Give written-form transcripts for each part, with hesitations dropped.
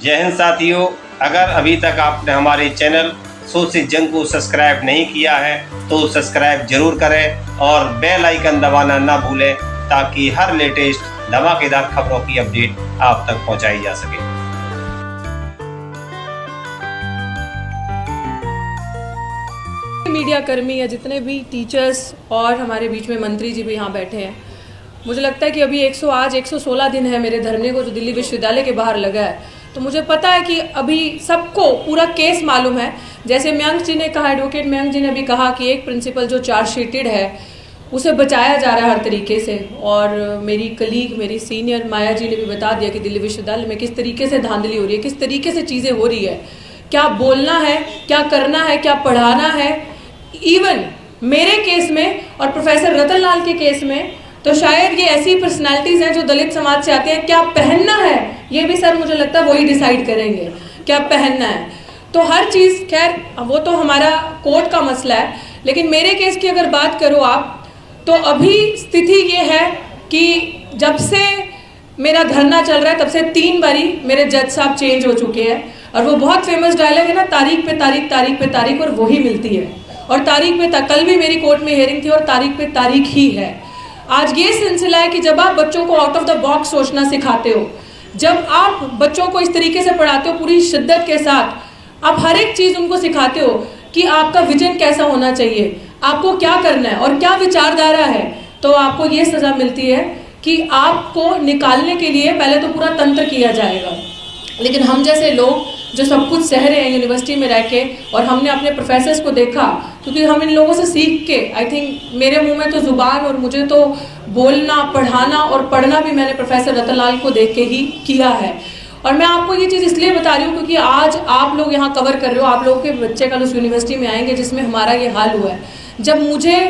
जय हिंद साथियों, अगर अभी तक आपने हमारे चैनल सोच से जंग को सब्सक्राइब नहीं किया है तो सब्सक्राइब जरूर करें और बेल आइकन दबाना ना भूलें ताकि हर लेटेस्ट धमाकेदार खबरों की अपडेट आप तक पहुंचाई जा सके। मीडिया कर्मी या जितने भी टीचर्स और हमारे बीच में मंत्री जी भी यहाँ बैठे हैं, मुझे लगता है कि अभी 116 दिन है मेरे धरने को जो दिल्ली विश्वविद्यालय के बाहर लगा है। तो मुझे पता है कि अभी सबको पूरा केस मालूम है। जैसे मयंक जी ने कहा, एडवोकेट मयंक जी ने भी कहा कि एक प्रिंसिपल जो चार्जशीटेड है उसे बचाया जा रहा है हर तरीके से। और मेरी कलीग, मेरी सीनियर माया जी ने भी बता दिया कि दिल्ली विश्वविद्यालय में किस तरीके से धांधली हो रही है, किस तरीके से चीज़ें हो रही है, क्या बोलना है, क्या करना है, क्या पढ़ाना है। इवन मेरे केस में और प्रोफेसर रतन लाल के केस में तो शायद ये ऐसी पर्सनालिटीज़ हैं जो दलित समाज से आते हैं। क्या पहनना है ये भी सर मुझे लगता है वही डिसाइड करेंगे क्या पहनना है। तो हर चीज़ खैर वो तो हमारा कोर्ट का मसला है, लेकिन मेरे केस की अगर बात करो आप तो अभी स्थिति ये है कि जब से मेरा धरना चल रहा है तब से 3 बारी मेरे जज साहब चेंज हो चुके हैं। और वो बहुत फेमस डायलॉग है ना, तारीख पे तारीख, तारीख पे तारीख, और वही मिलती है। और तारीख पे कल भी मेरी कोर्ट में हियरिंग थी और तारीख पे तारीख ही है। आज ये सिलसिला है कि जब आप बच्चों को आउट ऑफ द बॉक्स सोचना सिखाते हो, जब आप बच्चों को इस तरीके से पढ़ाते हो पूरी शिद्दत के साथ, आप हर एक चीज़ उनको सिखाते हो कि आपका विजन कैसा होना चाहिए, आपको क्या करना है और क्या विचारधारा है, तो आपको ये सज़ा मिलती है कि आपको निकालने के लिए पहले तो पूरा तंत्र किया जाएगा। लेकिन हम जैसे लोग जो सब कुछ सह रहे हैं यूनिवर्सिटी में रह के, और हमने अपने प्रोफेसर्स को देखा, क्योंकि हम इन लोगों से सीख के, आई थिंक मेरे मुंह में तो ज़ुबान और मुझे तो बोलना, पढ़ाना और पढ़ना भी मैंने प्रोफेसर रतन लाल को देख के ही किया है। और मैं आपको ये चीज़ इसलिए बता रही हूँ क्योंकि आज आप लोग यहाँ कवर कर रहे हो, आप लोगों के बच्चे कल उस यूनिवर्सिटी में आएंगे जिसमें हमारा ये हाल हुआ है। जब मुझे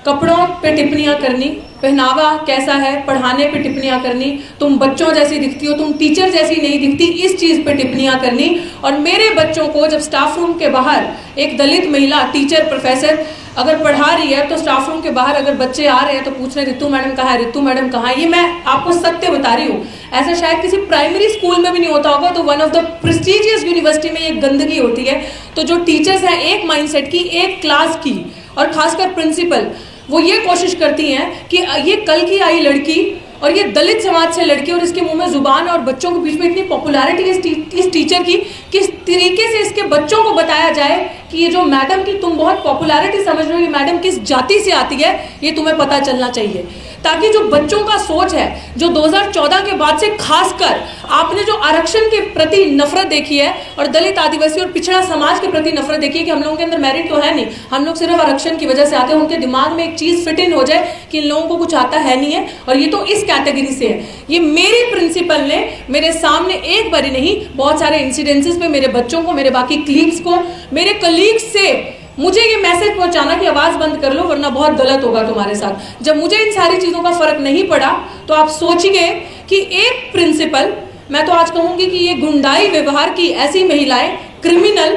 कपड़ों पे टिप्पणियाँ करनी, पहनावा कैसा है, पढ़ाने पे टिप्पणियाँ करनी, तुम बच्चों जैसी दिखती हो, तुम टीचर जैसी नहीं दिखती, इस चीज़ पे टिप्पणियाँ करनी। और मेरे बच्चों को जब स्टाफ रूम के बाहर एक दलित महिला टीचर प्रोफेसर अगर पढ़ा रही है तो स्टाफ रूम के बाहर अगर बच्चे आ रहे हैं तो पूछ रहे रितु मैडम कहाँ है, रितु मैडम कहाँ है। ये मैं आपको सत्य बता रही हूँ, ऐसा शायद किसी प्राइमरी स्कूल में भी नहीं होता होगा। तो one of the prestigious university में ये गंदगी होती है। तो जो टीचर्स हैं एक माइंडसेट की, एक क्लास की, और खासकर प्रिंसिपल, वो ये कोशिश करती हैं कि ये कल की आई लड़की और ये दलित समाज से लड़की और इसके मुंह में जुबान और बच्चों के बीच में इतनी पॉपुलैरिटी इस टीचर की, किस तरीके से इसके बच्चों को बताया जाए कि ये जो मैडम की तुम बहुत पॉपुलैरिटी समझ रहे हो, ये मैडम किस जाति से आती है, ये तुम्हें पता चलना चाहिए। ताकि जो बच्चों का सोच है, जो 2014 के बाद से खासकर आपने जो आरक्षण के प्रति नफरत देखी है और दलित, आदिवासी और पिछड़ा समाज के प्रति नफरत देखी है कि हम लोगों के अंदर मेरिट तो है नहीं, हम लोग सिर्फ आरक्षण की वजह से आते हैं, उनके दिमाग में एक चीज़ फिट इन हो जाए कि इन लोगों को कुछ आता है नहीं है और ये तो इस कैटेगरी से है। ये मेरी प्रिंसिपल ने मेरे सामने एक बारी नहीं, बहुत सारे इंसिडेंसेस में मेरे बच्चों को, मेरे बाकी कलीग्स को, मेरे कलीग्स से मुझे ये मैसेज पहुंचाना कि आवाज़ बंद कर लो वरना बहुत गलत होगा तुम्हारे साथ। जब मुझे इन सारी चीज़ों का फर्क नहीं पड़ा तो आप सोचिए कि एक प्रिंसिपल, मैं तो आज कहूँगी कि ये गुंडाई व्यवहार की ऐसी महिलाएं, क्रिमिनल,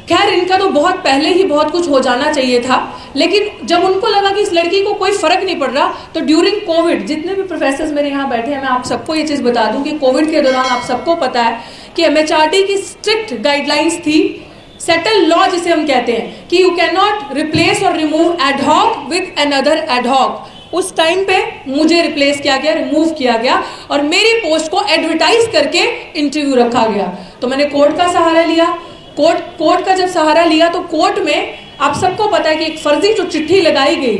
खैर इनका तो बहुत पहले ही बहुत कुछ हो जाना चाहिए था। लेकिन जब उनको लगा कि इस लड़की को कोई फर्क नहीं पड़ रहा तो ड्यूरिंग कोविड, जितने भी प्रोफेसर्स मेरे यहाँ बैठे हैं, मैं आप सबको ये चीज़ बता दूँ कि कोविड के दौरान आप सबको पता है कि MHRD की स्ट्रिक्ट गाइडलाइंस थी, सेटल लॉ जिसे हम कहते हैं, कि यू कैन नॉट रिप्लेस और remove ad hoc with another ad hoc. उस टाइम पे मुझे रिप्लेस किया गया, रिमूव किया गया और मेरी पोस्ट को एडवर्टाइज करके इंटरव्यू रखा गया। तो मैंने कोर्ट का सहारा लिया। कोर्ट का जब सहारा लिया तो कोर्ट में आप सबको पता है कि एक फर्जी जो चिट्ठी लगाई गई,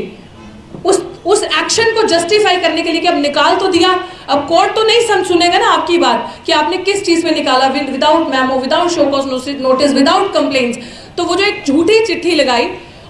उस एक्शन को जस्टिफाई करने के लिए कि अब निकाल तो दिया, अब कोर्ट तो नहीं सुनेगा ना आपकी बात कि आपने किस चीज़ में निकाला, without memo, without show cause notice, without complaints. तो वो जो एक झूठी चिट्ठी लगाई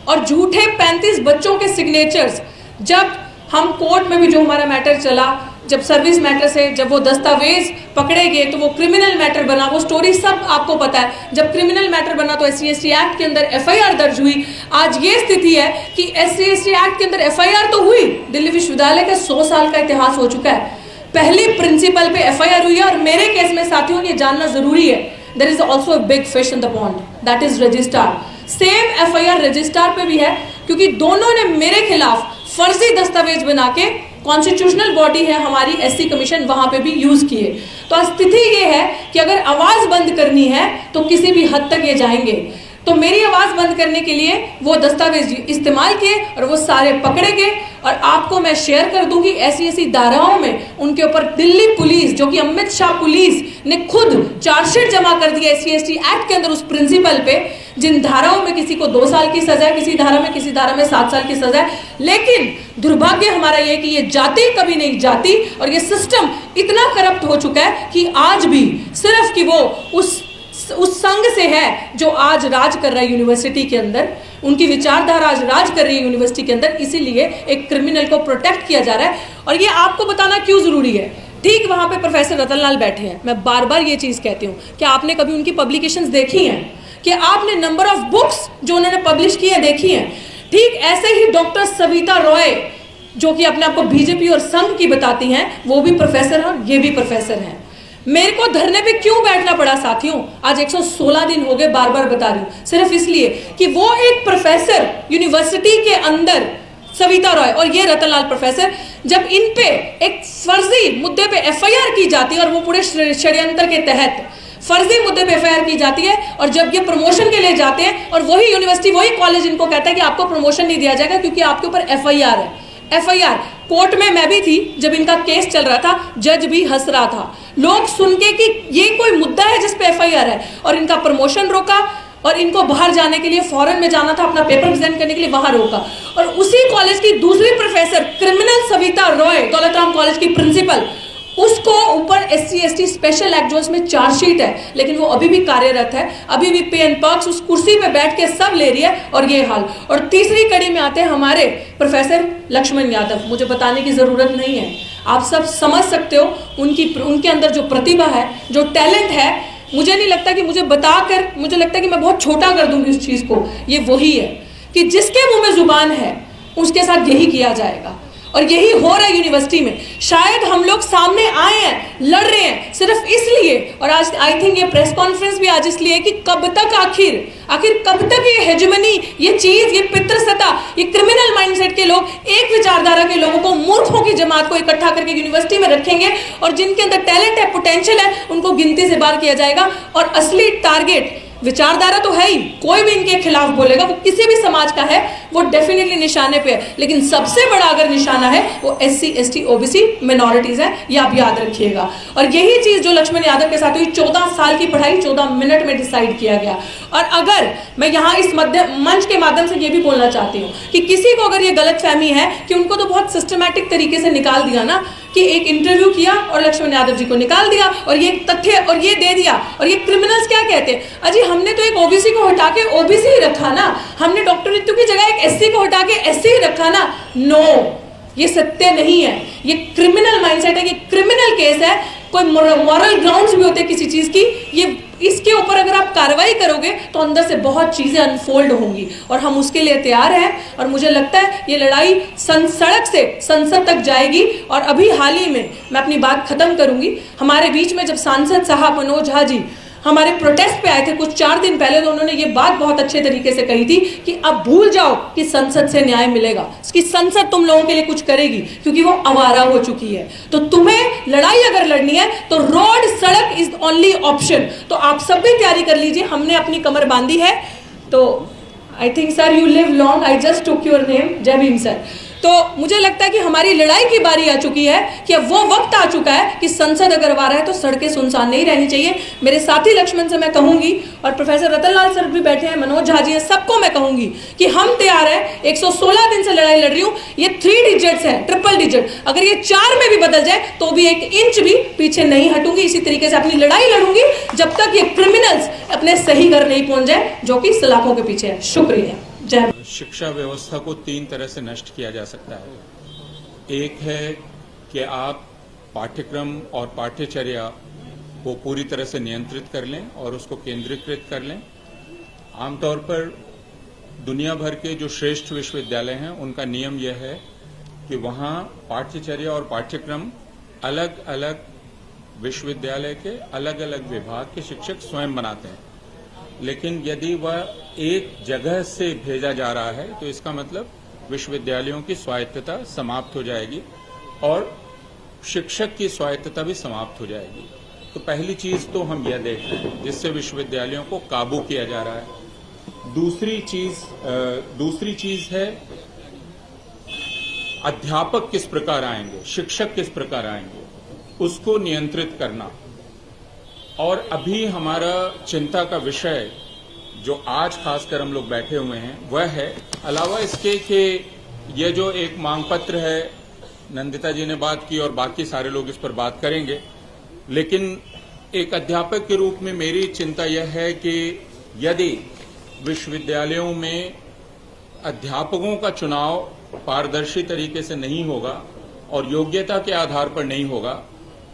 और झूठे 35 बच्चों के सिग्नेचर्स, जब हम कोर्ट में भी जो हमारा मैटर चला, जब सर्विस मैटर से जब वो दस्तावेज पकड़े गए तो वो क्रिमिनल मैटर बना, वो स्टोरी सब आपको पता है। जब क्रिमिनल मैटर बना तो SC/ST एक्ट के अंदर FIR दर्ज हुई। आज ये स्थिति है कि SC/ST एक्ट के अंदर FIR तो हुई, दिल्ली विश्वविद्यालय का 100 साल का इतिहास हो चुका है, पहली प्रिंसिपल पे FIR हुई है। और मेरे केस में साथियों ये जानना जरूरी है, there is also a big fish in the pond, that is registrar. Same FIR registrar पे भी है क्योंकि दोनों ने मेरे खिलाफ फर्जी दस्तावेज बना के कॉन्स्टिट्यूशनल बॉडी है हमारी SC कमीशन, वहाँ पे भी यूज़ किए। तो स्थिति ये है कि अगर आवाज बंद करनी है तो किसी भी हद तक ये जाएंगे। तो मेरी आवाज बंद करने के लिए वो दस्तावेज इस्तेमाल किए और वो सारे पकड़े गए। और आपको मैं शेयर कर दूंगी ऐसी धाराओं में उनके ऊपर दिल्ली पुलिस, जो कि अमित शाह पुलिस ने खुद चार्जशीट जमा कर दिया SC/ST एक्ट के अंदर उस प्रिंसिपल पे, जिन धाराओं में किसी को 2 साल की सजा है, किसी धारा में 7 साल की सजा है। लेकिन दुर्भाग्य हमारा ये कि ये जाति कभी नहीं जाती और ये सिस्टम इतना करप्ट हो चुका है कि आज भी सिर्फ कि वो उस संघ से है जो आज राज कर रहा है यूनिवर्सिटी के अंदर, उनकी विचारधारा आज राज कर रही है यूनिवर्सिटी के अंदर, इसीलिए एक क्रिमिनल को प्रोटेक्ट किया जा रहा है। और ये आपको बताना क्यों जरूरी है, ठीक वहां पे प्रोफेसर रतनलाल बैठे हैं, मैं बार बार ये चीज कहती हूँ कि आपने कभी उनकी पब्लिकेशंस देखी हैं, कि आपने नंबर ऑफ बुक्स जो उन्होंने पब्लिश की है देखी हैं। ठीक ऐसे ही डॉक्टर सविता रॉय, जो कि अपने आप को बीजेपी और संघ की बताती हैं, वो भी प्रोफेसर हैं और ये भी प्रोफेसर हैं। मेरे को धरने पे क्यों बैठना पड़ा साथियों, आज 116 दिन हो गए, बार बार बता रही हूं, सिर्फ इसलिए कि वो एक प्रोफेसर यूनिवर्सिटी के अंदर सविता रॉय और ये रतनलाल प्रोफेसर, जब इन पे एक फर्जी मुद्दे पे FIR की जाती है और वो पूरे षड्यंत्र के तहत फर्जी मुद्दे पे FIR की जाती है, और जब ये प्रमोशन के लिए जाते हैं और वही यूनिवर्सिटी वही कॉलेज इनको कहता है कि आपको प्रमोशन नहीं दिया जाएगा क्योंकि आपके ऊपर FIR है। FIR कोर्ट में मैं भी थी जब इनका केस चल रहा था, जज भी हंस रहा था, लोग सुन के कि ये कोई मुद्दा है जिस पे FIR है, और इनका प्रमोशन रोका और इनको बाहर जाने के लिए, फॉरेन में जाना था अपना पेपर प्रेजेंट करने के लिए, वहां रोका। और उसी कॉलेज की दूसरी professor criminal Savita Roy, Daulatram college की प्रिंसिपल, उसको ऊपर SC/ST स्पेशल एक्ट जो इसमें चार्जशीट है, लेकिन वो अभी भी कार्यरत है, अभी भी पे एंड पर्क्स उस कुर्सी पे बैठ के सब ले रही है, और ये हाल। और तीसरी कड़ी में आते हैं हमारे प्रोफेसर लक्ष्मण यादव, मुझे बताने की जरूरत नहीं है, आप सब समझ सकते हो उनके अंदर जो प्रतिभा है, जो टैलेंट है। मुझे नहीं लगता कि मुझे बताकर, मुझे लगता है कि मैं बहुत छोटा कर दूंगी उस चीज को। ये वही है कि जिसके मुंह में जुबान है उसके साथ यही किया जाएगा, और यही हो रहा है यूनिवर्सिटी में। शायद हम लोग सामने आए हैं, लड़ रहे हैं सिर्फ इसलिए, और आज आई थिंक ये प्रेस कॉन्फ्रेंस भी आज इसलिए कि कब तक आखिर कब तक ये हेजेमनी, ये चीज, ये पितृसत्ता, ये क्रिमिनल माइंडसेट के लोग एक विचारधारा के लोगों को, मूर्खों की जमात को इकट्ठा करके यूनिवर्सिटी में रखेंगे, और जिनके अंदर टैलेंट है, पोटेंशियल है, उनको गिनती से बाहर किया जाएगा। और असली टारगेट विचारधारा तो है ही, कोई भी इनके खिलाफ बोलेगा, वो किसी भी समाज का है, वो डेफिनेटली निशाने पे है, लेकिन सबसे बड़ा अगर निशाना है वो SC/ST OBC मिनॉरिटीज है, ये आप याद रखिएगा। और यही चीज जो लक्ष्मण यादव के साथ हुई, 14 साल की पढ़ाई 14 मिनट में डिसाइड किया गया। और अगर मैं यहाँ इस मंच के माध्यम से ये भी बोलना चाहती हूँ कि किसी को अगर ये गलतफहमी है कि उनको तो बहुत सिस्टमैटिक तरीके से निकाल दिया ना, कि एक इंटरव्यू किया और लक्ष्मण यादव जी को निकाल दिया और ये तथ्य और ये दे दिया, और ये क्रिमिनल्स क्या कहते हैं, अजी हमने तो एक OBC को हटा के OBC ही रखा ना, हमने डॉक्टर रितु की जगह एक SC को हटा के SC ही रखा ना। नो, ये सत्य नहीं है, ये क्रिमिनल माइंडसेट है, ये क्रिमिनल केस है, कोई मॉरल ग्राउंड्स भी होते हैं किसी चीज की, ये इसके ऊपर अगर आप कार्रवाई करोगे तो अंदर से बहुत चीजें अनफोल्ड होंगी, और हम उसके लिए तैयार हैं। और मुझे लगता है ये लड़ाई सड़क से संसद तक जाएगी। और अभी हाल ही में मैं अपनी बात खत्म करूंगी, हमारे बीच में जब सांसद साहब मनोज झा जी हमारे प्रोटेस्ट पे आए थे कुछ 4 दिन पहले, तो उन्होंने ये बात बहुत अच्छे तरीके से कही थी कि अब भूल जाओ कि संसद से न्याय मिलेगा, कि संसद तुम लोगों के लिए कुछ करेगी, क्योंकि वो आवारा हो चुकी है। तो तुम्हें लड़ाई अगर लड़नी है तो रोड, सड़क इज ओनली ऑप्शन। तो आप सब भी तैयारी कर लीजिए, हमने अपनी कमर बांधी है। तो I think sir you live long, I just took your name, जय भीम सर। तो मुझे लगता है कि हमारी लड़ाई की बारी आ चुकी है, कि अब वो वक्त आ चुका है कि संसद अगर आ रहा है तो सड़कें सुनसान नहीं रहनी चाहिए। मेरे साथी लक्ष्मण से मैं कहूंगी, और प्रोफेसर रतनलाल सर भी बैठे हैं, मनोज झा जी हैं, सबको मैं कहूंगी कि हम तैयार हैं। 116 दिन से लड़ाई लड़ रही हूँ, ये 3 डिजिट्स है, ट्रिपल डिजिट, अगर ये 4 में भी बदल जाए तो भी 1 इंच भी पीछे नहीं हटूंगी। इसी तरीके से अपनी लड़ाई लड़ूंगी जब तक ये क्रिमिनल्स अपने सही घर नहीं पहुंच जाए, जो कि सलाखों के पीछे है। शुक्रिया। जय। शिक्षा व्यवस्था को 3 तरह से नष्ट किया जा सकता है। एक है कि आप पाठ्यक्रम और पाठ्यचर्या को पूरी तरह से नियंत्रित कर लें और उसको केंद्रीकृत कर लें। आमतौर पर दुनिया भर के जो श्रेष्ठ विश्वविद्यालय हैं उनका नियम यह है कि वहाँ पाठ्यचर्या और पाठ्यक्रम अलग अलग विश्वविद्यालय के अलग अलग विभाग के शिक्षक स्वयं बनाते हैं। लेकिन यदि वह एक जगह से भेजा जा रहा है तो इसका मतलब विश्वविद्यालयों की स्वायत्तता समाप्त हो जाएगी और शिक्षक की स्वायत्तता भी समाप्त हो जाएगी। तो पहली चीज तो हम यह देख रहे हैं जिससे विश्वविद्यालयों को काबू किया जा रहा है। दूसरी चीज है अध्यापक किस प्रकार आएंगे, शिक्षक किस प्रकार आएंगे, उसको नियंत्रित करना। और अभी हमारा चिंता का विषय जो आज खासकर हम लोग बैठे हुए हैं वह है, अलावा इसके कि यह जो एक मांग पत्र है, नंदिता जी ने बात की और बाकी सारे लोग इस पर बात करेंगे, लेकिन एक अध्यापक के रूप में मेरी चिंता यह है कि यदि विश्वविद्यालयों में अध्यापकों का चुनाव पारदर्शी तरीके से नहीं होगा और योग्यता के आधार पर नहीं होगा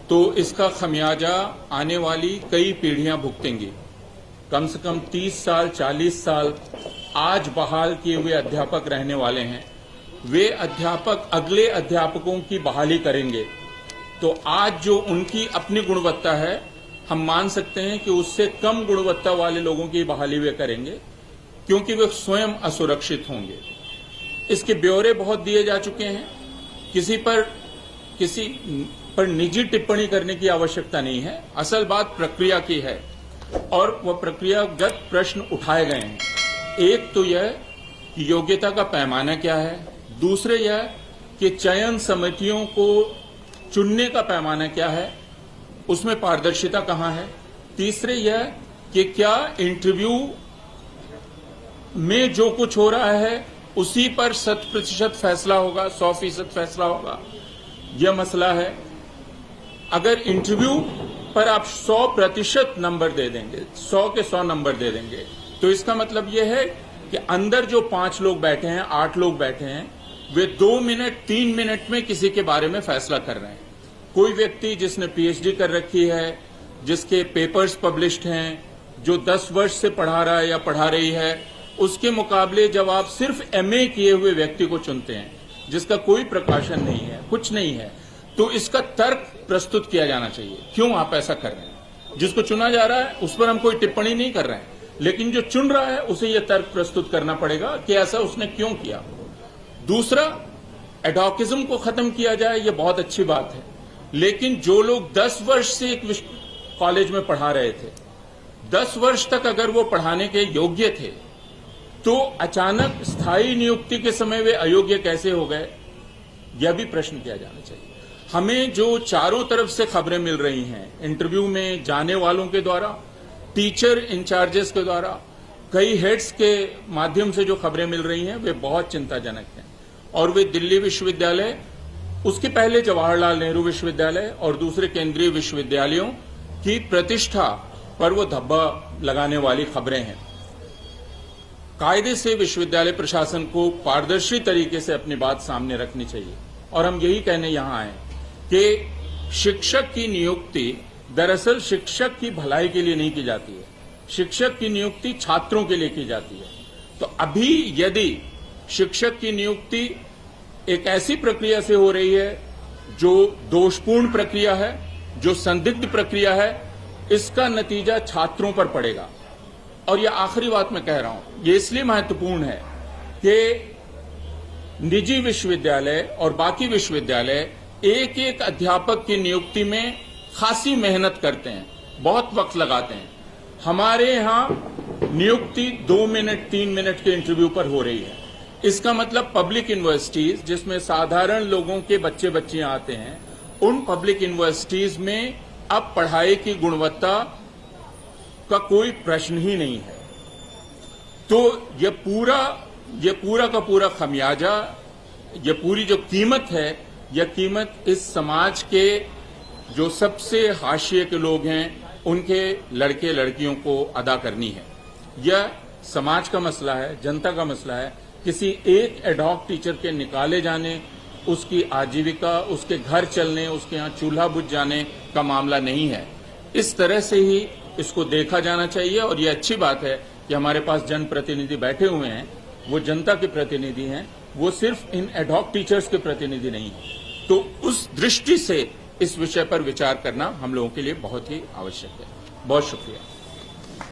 तो इसका खमियाजा आने वाली कई पीढ़ियां भुगतेंगी। कम से कम 30 साल 40 साल आज बहाल किए हुए अध्यापक रहने वाले हैं, वे अध्यापक अगले अध्यापकों की बहाली करेंगे तो आज जो उनकी अपनी गुणवत्ता है हम मान सकते हैं कि उससे कम गुणवत्ता वाले लोगों की बहाली वे करेंगे क्योंकि वे स्वयं असुरक्षित होंगे। इसके ब्यौरे बहुत दिए जा चुके हैं, किसी पर निजी टिप्पणी करने की आवश्यकता नहीं है। असल बात प्रक्रिया की है और वह प्रक्रियागत प्रश्न उठाए गए हैं। एक तो यह कि योग्यता का पैमाना क्या है, दूसरे यह कि चयन समितियों को चुनने का पैमाना क्या है, उसमें पारदर्शिता कहां है, तीसरे यह कि क्या इंटरव्यू में जो कुछ हो रहा है उसी पर 100% फैसला होगा, 100% फैसला होगा, यह मसला है। अगर इंटरव्यू पर आप 100% नंबर दे देंगे, 100 के 100 नंबर दे देंगे, तो इसका मतलब यह है कि अंदर जो 5 लोग बैठे हैं, 8 लोग बैठे हैं, वे 2 मिनट 3 मिनट में किसी के बारे में फैसला कर रहे हैं। कोई व्यक्ति जिसने पीएचडी कर रखी है, जिसके पेपर्स पब्लिश्ड हैं, जो 10 वर्ष से पढ़ा रहा है या पढ़ा रही है, उसके मुकाबले जब आप सिर्फ एमए किए हुए व्यक्ति को चुनते हैं जिसका कोई प्रकाशन नहीं है, कुछ नहीं है, तो इसका तर्क प्रस्तुत किया जाना चाहिए। क्यों आप ऐसा कर रहे हैं? जिसको चुना जा रहा है उस पर हम कोई टिप्पणी नहीं कर रहे हैं, लेकिन जो चुन रहा है उसे यह तर्क प्रस्तुत करना पड़ेगा कि ऐसा उसने क्यों किया। दूसरा, एडॉकिज्म को खत्म किया जाए, यह बहुत अच्छी बात है, लेकिन जो लोग 10 वर्ष से एक कॉलेज में पढ़ा रहे थे, 10 वर्ष तक अगर वो पढ़ाने के योग्य थे, तो अचानक स्थायी नियुक्ति के समय वे अयोग्य कैसे हो गए, यह भी प्रश्न किया जाना चाहिए। हमें जो चारों तरफ से खबरें मिल रही हैं, इंटरव्यू में जाने वालों के द्वारा, टीचर इंचार्जेस के द्वारा, कई हेड्स के माध्यम से जो खबरें मिल रही हैं, वे बहुत चिंताजनक हैं और वे दिल्ली विश्वविद्यालय, उसके पहले जवाहरलाल नेहरू विश्वविद्यालय और दूसरे केंद्रीय विश्वविद्यालयों की प्रतिष्ठा पर वो धब्बा लगाने वाली खबरें हैं। कायदे से विश्वविद्यालय प्रशासन को पारदर्शी तरीके से अपनी बात सामने रखनी चाहिए और हम यही कहने यहां आए कि शिक्षक की नियुक्ति दरअसल शिक्षक की भलाई के लिए नहीं की जाती है, शिक्षक की नियुक्ति छात्रों के लिए की जाती है। तो अभी यदि शिक्षक की नियुक्ति एक ऐसी प्रक्रिया से हो रही है जो दोषपूर्ण प्रक्रिया है, जो संदिग्ध प्रक्रिया है, इसका नतीजा छात्रों पर पड़ेगा। और यह आखिरी बात मैं कह रहा हूं, यह इसलिए महत्वपूर्ण है कि निजी विश्वविद्यालय और बाकी विश्वविद्यालय एक एक अध्यापक की नियुक्ति में खासी मेहनत करते हैं, बहुत वक्त लगाते हैं। हमारे यहां नियुक्ति 2 मिनट 3 मिनट के इंटरव्यू पर हो रही है। इसका मतलब पब्लिक यूनिवर्सिटीज जिसमें साधारण लोगों के बच्चे बच्चियां आते हैं, उन पब्लिक यूनिवर्सिटीज में अब पढ़ाई की गुणवत्ता का कोई प्रश्न ही नहीं है। तो ये पूरा का पूरा खमियाजा, ये पूरी जो कीमत है, यह कीमत इस समाज के जो सबसे हाशिए के लोग हैं उनके लड़के लड़कियों को अदा करनी है। यह समाज का मसला है, जनता का मसला है। किसी एक एडहॉक टीचर के निकाले जाने, उसकी आजीविका, उसके घर चलने, उसके यहाँ चूल्हा बुझ जाने का मामला नहीं है। इस तरह से ही इसको देखा जाना चाहिए और ये अच्छी बात है कि हमारे पास जनप्रतिनिधि बैठे हुए हैं, वो जनता के प्रतिनिधि हैं, वो सिर्फ इन एडहॉक टीचर्स के प्रतिनिधि नहीं हैं। तो उस दृष्टि से इस विषय पर विचार करना हम लोगों के लिए बहुत ही आवश्यक है। बहुत शुक्रिया।